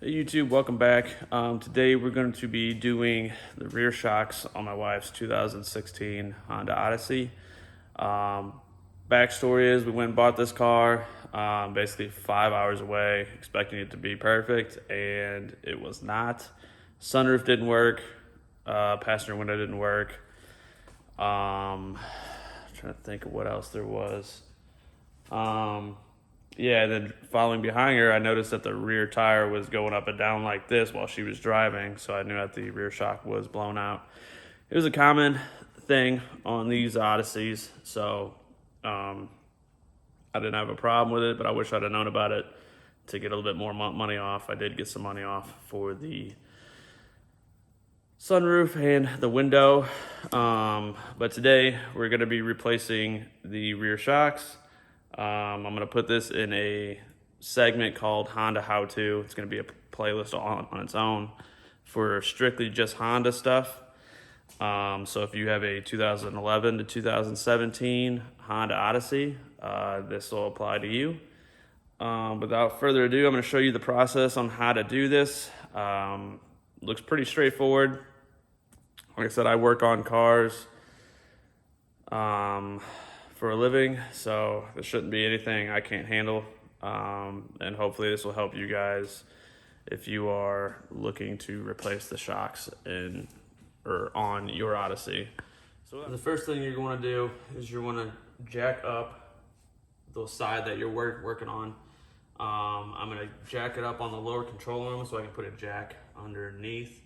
Hey YouTube, welcome back. Today we're going to be doing the rear shocks on my wife's 2016 Honda Odyssey. Backstory is we went and bought this car basically 5 hours away, expecting it to be perfect, and it was not. Sunroof didn't work, passenger window didn't work. Trying to think of what else there was. Yeah, then following behind her, I noticed that the rear tire was going up and down like this while she was driving, so I knew that the rear shock was blown out. It was a common thing on these Odysseys, so I didn't have a problem with it, but I wish I'd have known about it to get a little bit more money off. I did get some money off for the sunroof and the window, but today we're going to be replacing the rear shocks. I'm going to put this in a segment called Honda How To. It's going to be a playlist on its own for strictly just Honda stuff. So if you have a 2011 to 2017 Honda Odyssey, this will apply to you. Without further ado, I'm going to show you the process on how to do this. Looks pretty straightforward. Like I said, I work on cars for a living, so there shouldn't be anything I can't handle, and hopefully this will help you guys if you are looking to replace the shocks on your Odyssey. So the first thing you're going to do is you want to jack up the side that you're working on. I'm going to jack it up on the lower control arm so I can put a jack underneath.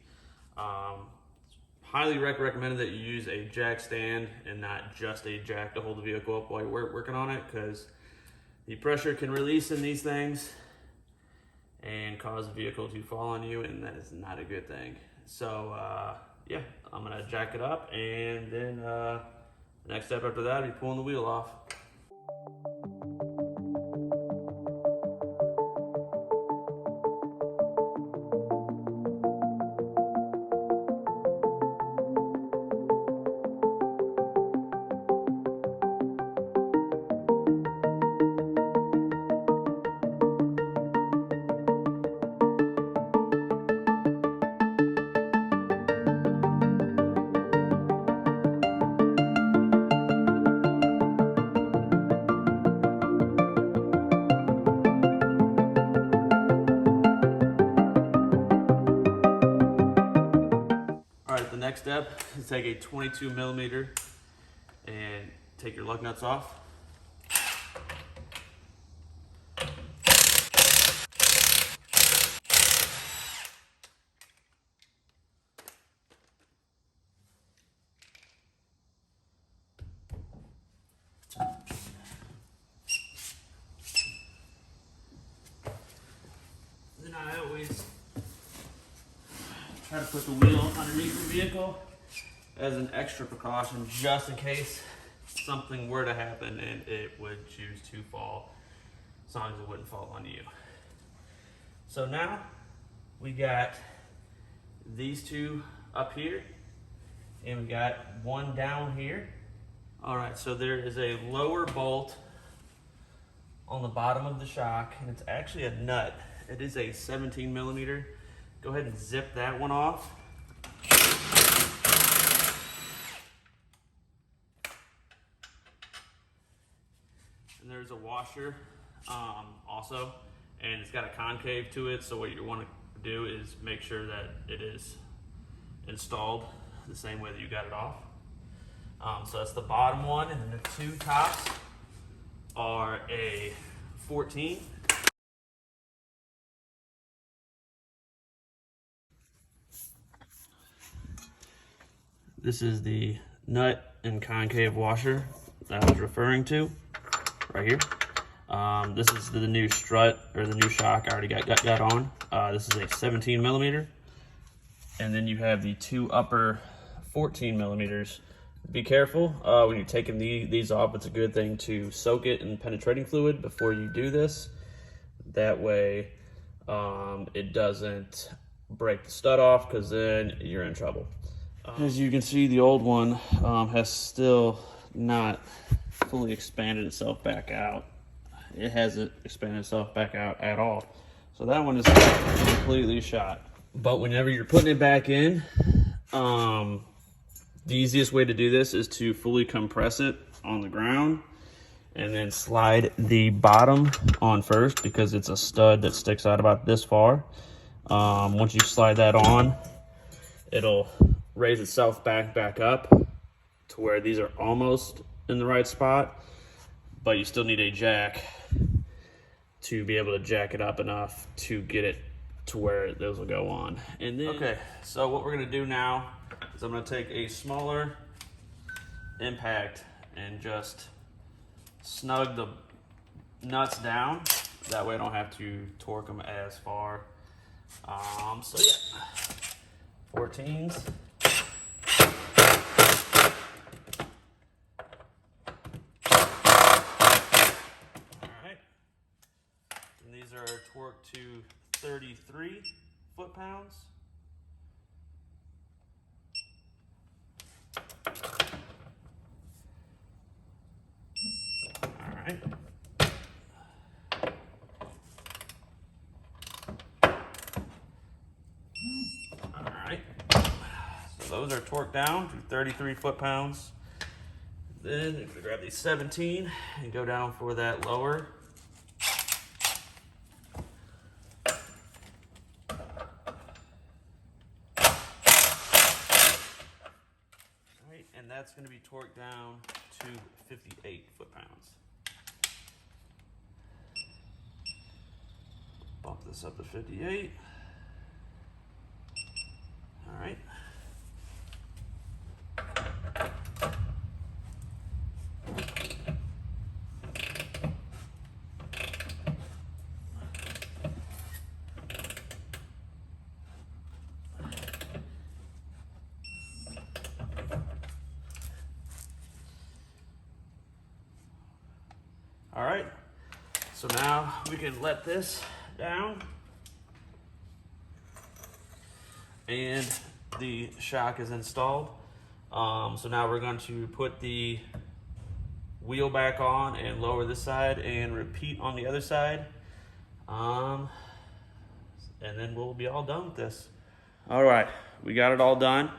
Highly recommended that you use a jack stand and not just a jack to hold the vehicle up while you're working on it, because the pressure can release in these things and cause the vehicle to fall on you, and that is not a good thing. So yeah, I'm gonna jack it up, and then the next step after that is pulling the wheel off. The next step is take a 22 millimeter and take your lug nuts off. Then I always try to put the wheel underneath the vehicle as an extra precaution, just in case something were to happen and it would choose to fall, as long as it wouldn't fall on you. So now we got these two up here, and we got one down here. All right, so there is a lower bolt on the bottom of the shock, and it's actually a nut. It is a 17 millimeter. Go ahead and zip that one off. And there's a washer also, and it's got a concave to it, so what you want to do is make sure that it is installed the same way that you got it off. So that's the bottom one, and then the two tops are a 14. This is the nut and concave washer that I was referring to right here. This is the new strut, or the new shock I already got on. This is a 17 millimeter. And then you have the two upper 14 millimeters. Be careful when you're taking these off. It's a good thing to soak it in penetrating fluid before you do this. That way it doesn't break the stud off, because then you're in trouble. As you can see, the old one has still not fully expanded itself back out. It hasn't expanded itself back out at all. So that one is completely shot. But whenever you're putting it back in, the easiest way to do this is to fully compress it on the ground and then slide the bottom on first, because it's a stud that sticks out about this far. Once you slide that on, it'll raise itself back up to where these are almost in the right spot, but you still need a jack to be able to jack it up enough to get it to where those will go on. And then, okay, so what we're gonna do now is I'm gonna take a smaller impact and just snug the nuts down. That way I don't have to torque them as far. So yeah, 14s. These are torqued to 33 foot-pounds. All right. All right. So those are torqued down to 33 foot-pounds. Then if we grab these 17 and go down for that lower. And that's going to be torqued down to 58 foot-pounds. Bump this up to 58. All right. All right, so now we can let this down, and the shock is installed. So now we're going to put the wheel back on and lower this side and repeat on the other side. And then we'll be all done with this. All right, we got it all done.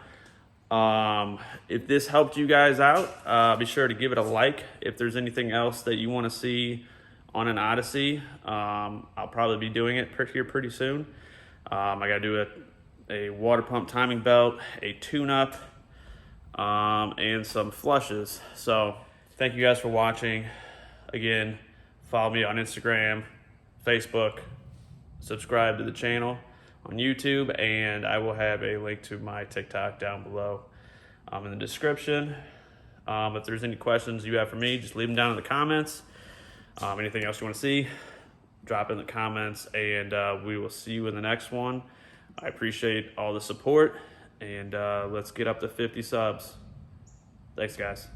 If this helped you guys out, be sure to give it a like. If there's anything else that you want to see on an Odyssey, I'll probably be doing it here pretty soon. I got to do a water pump timing belt, a tune-up, and some flushes. So thank you guys for watching. Again, follow me on Instagram, Facebook, subscribe to the channel on YouTube, and I will have a link to my TikTok down below in the description. If there's any questions you have for me, just leave them down in the comments. Anything else you want to see, drop in the comments, and we will see you in the next one. I appreciate all the support, and let's get up to 50 subs. Thanks, guys.